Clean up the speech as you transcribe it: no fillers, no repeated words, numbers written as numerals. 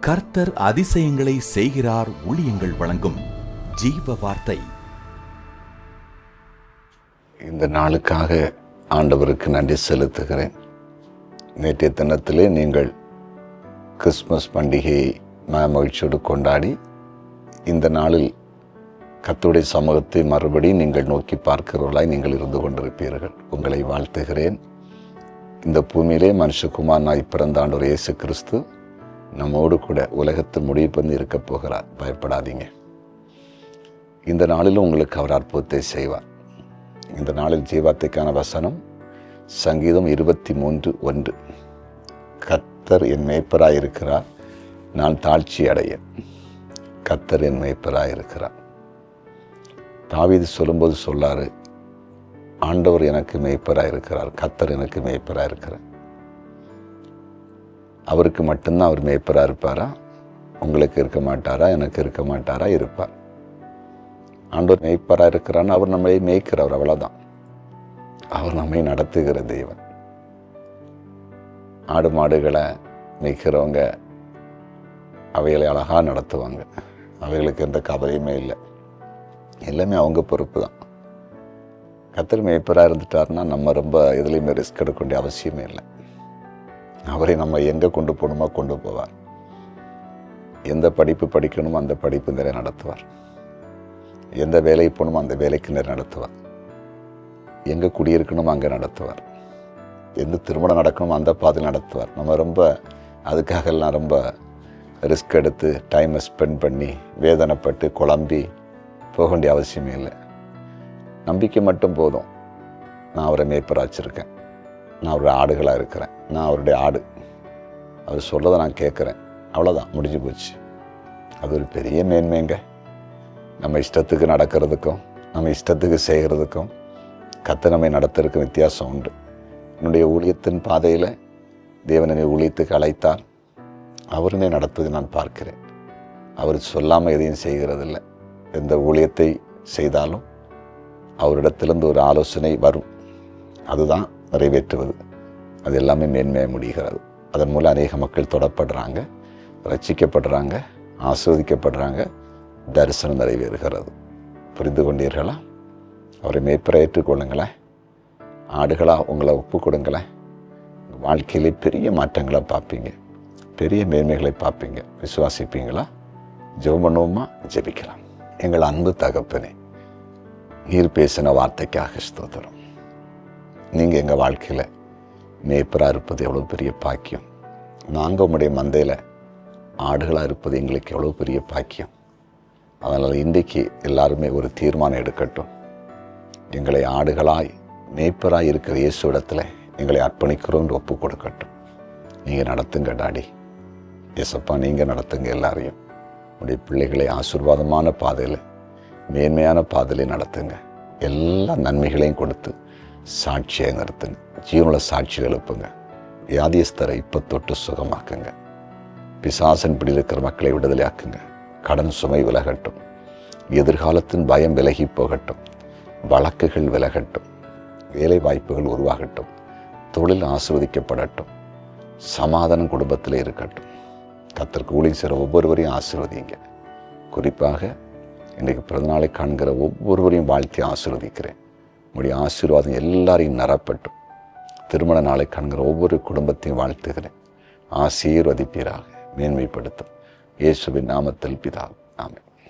கர்த்தர் அதிசயங்களை செய்கிறார். ஊழியங்கள் வழங்கும் ஜீவ வார்த்தை. இந்த நாளுக்காக ஆண்டவருக்கு நன்றி செலுத்துகிறேன். நேற்றைய தினத்திலே நீங்கள் கிறிஸ்மஸ் பண்டிகையை மகிழ்ச்சியோடு கொண்டாடி இந்த நாளில் கர்த்தருடைய சமூகத்தை மறுபடியும் நீங்கள் நோக்கி பார்க்கிறவர்களாய் நீங்கள் இருந்து கொண்டிருப்பீர்கள். உங்களை வாழ்த்துகிறேன். இந்த பூமியிலே மனுஷகுமாரனாய் பிறந்த ஆண்டவர் இயேசு கிறிஸ்து நம்மோடு கூட உலகத்தின் முடிவு இருக்கப் போகிறார். பயப்படாதீங்க. இந்த நாளிலும் உங்களுக்கு அவர் அற்புதத்தை செய்வார். இந்த நாளில் ஜீவார்த்தைக்கான வசனம் சங்கீதம் 23:1. கர்த்தர் என் மேய்ப்பராய் இருக்கிறார், நான் தாழ்ச்சி அடையேன். கர்த்தர் என் மேய்ப்பராய் இருக்கிறார். தாவீது சொல்லும்போது சொல்லாரு, ஆண்டவர் எனக்கு மேய்ப்பராய் இருக்கிறார், கர்த்தர் எனக்கு மேய்ப்பராய் இருக்கிறார். அவருக்கு மட்டும்தான் அவர் மேய்ப்பராக இருப்பாரா? உங்களுக்கு இருக்க மாட்டாரா? எனக்கு இருக்க மாட்டாரா? இருப்பார். ஆண்டவர் மேய்ப்பராக இருக்கிறான்னு அவர் நம்மளை மேய்க்கிறவர், அவ்வளோதான். அவர் நம்மை நடத்துகிற தெய்வன். ஆடு மாடுகளை மேய்க்கிறவங்க அவைகளை அழகாக நடத்துவாங்க. அவைகளுக்கு எந்த கவலையுமே இல்லை. எல்லாமே அவங்க பொறுப்பு தான். கர்த்தர் மேய்ப்பராக இருந்துட்டாருன்னா நம்ம ரொம்ப எதுலேயுமே ரிஸ்க் எடுக்க வேண்டிய அவசியமே இல்லை. அவரை நம்ம எங்கே கொண்டு போகணுமோ கொண்டு போவார். எந்த படிப்பு படிக்கணுமோ அந்த படிப்பு நிறைய நடத்துவார். எந்த வேலைக்கு போகணுமோ அந்த வேலைக்கு நிறைய நடத்துவார். எங்கே குடியிருக்கணுமோ அங்கே நடத்துவார். எந்த திருமணம் நடக்கணுமோ அந்த பாதையில் நடத்துவார். நம்ம ரொம்ப அதுக்காகலாம் ரொம்ப ரிஸ்க் எடுத்து டைமை ஸ்பெண்ட் பண்ணி வேதனைப்பட்டு குழம்பி போக வேண்டிய அவசியமே இல்லை. நம்பிக்கை மட்டும் போதும். நான் அவரை மேய்ப்பராக வச்சுருக்கேன், நான் அவருடைய ஆடுகளாக இருக்கிறேன், நான் அவருடைய ஆடு, அவர் சொல்கிறத நான் கேட்குறேன், அவ்வளோதான், முடிஞ்சு போச்சு. அது ஒரு பெரிய மேன்மைங்க. நம்ம இஷ்டத்துக்கு நடக்கிறதுக்கும் நம்ம இஷ்டத்துக்கு செய்கிறதுக்கும் கர்த்தர் நம்மை நடத்துறதுக்கும் வித்தியாசம் உண்டு. என்னுடைய ஊழியத்தின் பாதையில் தேவனை ஊழியத்துக்கு அழைத்தால் அவருனே நடத்துவதை நான் பார்க்கிறேன். அவர் சொல்லாமல் எதையும் செய்கிறதில்லை. எந்த ஊழியத்தை செய்தாலும் அவரிடத்திலிருந்து ஒரு ஆலோசனை வரும், அதுதான் நிறைவேற்றுவது. அது எல்லாமே மேன்மையாக முடிகிறது. அதன் மூலம் அநேக மக்கள் தொடப்படுறாங்க, ரட்சிக்கப்படுறாங்க, ஆஸ்வதிக்கப்படுறாங்க, தரிசனம் நிறைவேறுகிறது. புரிந்து கொண்டீர்களா? அவரை மேய்ப்பரை ஏற்றுக்கொள்ளுங்களேன். ஆடுகளாக உங்களை ஒப்பு கொடுங்களேன். வாழ்க்கையிலே பெரிய மாற்றங்களை பார்ப்பீங்க, பெரிய மேன்மைகளை பார்ப்பீங்க. விசுவாசிப்பீங்களா? ஜெபம் பண்ணுவோமா? ஜெபிக்கலாம். எங்கள் அன்பு தகப்பனே, நீர் பேசின வார்த்தைக்காக ஸ்தோத்திரம். நீங்கள் எங்கள் வாழ்க்கையில் மேய்ப்பராக இருப்பது எவ்வளோ பெரிய பாக்கியம். நாங்கள் உங்களுடைய மந்தையில் ஆடுகளாக இருப்பது எங்களுக்கு எவ்வளோ பெரிய பாக்கியம். அதனால் இன்றைக்கு எல்லாருமே ஒரு தீர்மானம் எடுக்கட்டும். எங்களை ஆடுகளாய் மேய்ப்பராக இருக்கிற இயேசு இடத்துல எங்களை அர்ப்பணிக்கிறோன்னு ஒப்பு கொடுக்கட்டும். நீங்கள் நடத்துங்க டாடி. ஏசப்பா, நீங்கள் நடத்துங்க எல்லாரையும். உடைய பிள்ளைகளை ஆசீர்வாதமான பாதையில், மேன்மையான பாதையிலே நடத்துங்க. எல்லா நன்மைகளையும் கொடுத்து சாட்சியாக நிறுத்துங்க. ஜீவனுள்ள சாட்சிகள் எழுப்புங்க. வியாதியஸ்தரை இப்போ தொட்டு சுகமாக்குங்க. பிசாசன் பிடியில் இருக்கிற மக்களை விடுதலை ஆக்குங்க. கடன் சுமை விலகட்டும். எதிர்காலத்தின் பயம் விலகி போகட்டும். வழக்குகள் விலகட்டும். வேலை வாய்ப்புகள் உருவாகட்டும். தொழில் ஆசீர்வதிக்கப்படட்டும். சமாதானம் குடும்பத்தில் இருக்கட்டும். கர்த்தருக்கு ஊழியம் செய்கிற ஒவ்வொருவரையும் ஆசீர்வதிங்க. குறிப்பாக இன்றைக்கு பிறந்தநாளை காண்கிற ஒவ்வொருவரையும் வாழ்த்தி ஆசீர்வதிக்கிறேன். உங்களுடைய ஆசீர்வாதம் எல்லாரையும் நிரப்பட்டும். திருமண நாளை காண்கிற ஒவ்வொரு குடும்பத்தையும் வாழ்த்துகிறேன். ஆசீர்வதிப்பீராக, மேன்மைப்படுத்தும். இயேசுவின் நாமத்தில் பிதாவே, ஆமென்.